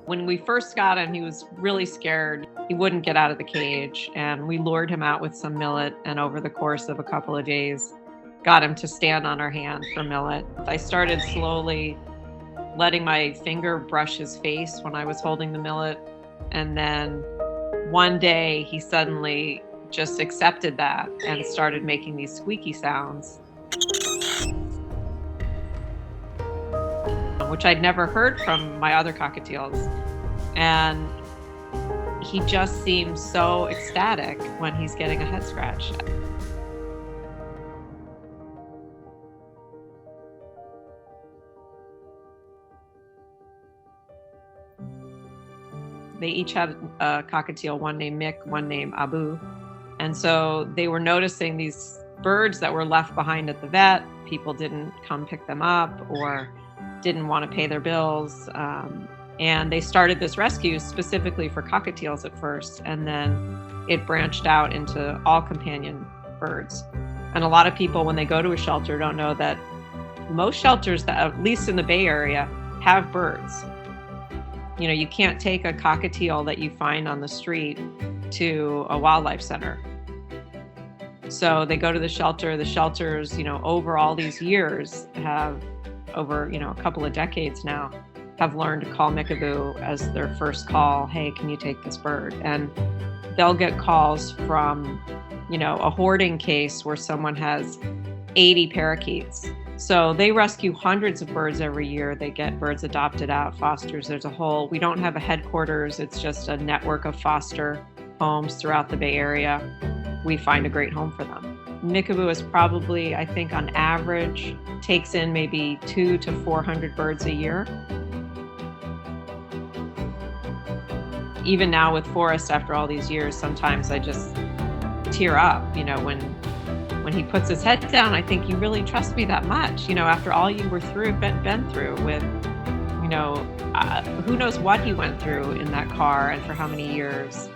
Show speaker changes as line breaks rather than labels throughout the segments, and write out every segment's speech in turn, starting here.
When we first got him, he was really scared. He wouldn't get out of the cage, and we lured him out with some millet, and over the course of a couple of days, got him to stand on our hand for millet. I started slowly letting my finger brush his face when I was holding the millet, and then one day he suddenly just accepted that and started making these squeaky sounds, which I'd never heard from my other cockatiels. And he just seems so ecstatic when he's getting a head scratch. They each had a cockatiel, one named Mick, one named Abu. And so they were noticing these birds that were left behind at the vet. People didn't come pick them up or didn't want to pay their bills. And they started this rescue specifically for cockatiels at first, and then it branched out into all companion birds. And a lot of people, when they go to a shelter, don't know that most shelters, that, at least in the Bay Area, have birds. You know, you can't take a cockatiel that you find on the street to a wildlife center. So they go to the shelter. The shelters, over all these years have, over, a couple of decades now, have learned to call Mickaboo as their first call. Hey, can you take this bird? And they'll get calls from, a hoarding case where someone has 80 parakeets. So they rescue hundreds of birds every year. They get birds adopted out, fosters. We don't have a headquarters. It's just a network of foster homes throughout the Bay Area. We find a great home for them. Mickaboo is probably, I think on average, takes in maybe 200 to 400 birds a year. Even now with Forrest, after all these years, sometimes I just tear up, when he puts his head down. I think, you really trust me that much, after all you were been through with, who knows what he went through in that car and for how many years.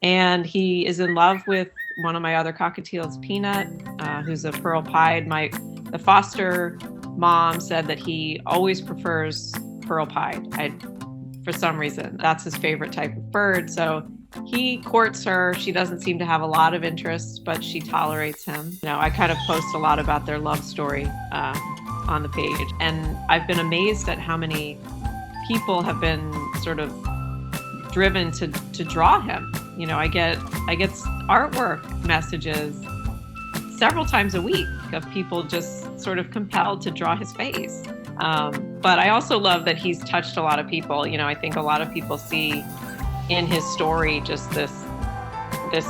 And he is in love with one of my other cockatiels, Peanut, who's a pearl pied. The foster mom said that he always prefers pearl pied. For some reason, that's his favorite type of bird. So he courts her. She doesn't seem to have a lot of interest, but she tolerates him. I kind of post a lot about their love story on the page. And I've been amazed at how many people have been sort of driven to draw him. I get artwork messages several times a week of people just sort of compelled to draw his face. But I also love that he's touched a lot of people. I think a lot of people see in his story just this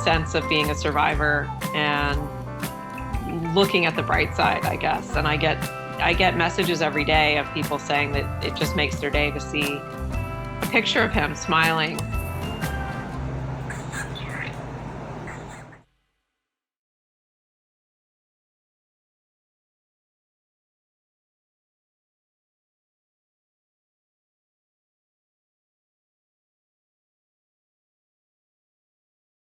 sense of being a survivor and looking at the bright side, I guess. And I get messages every day of people saying that it just makes their day to see a picture of him smiling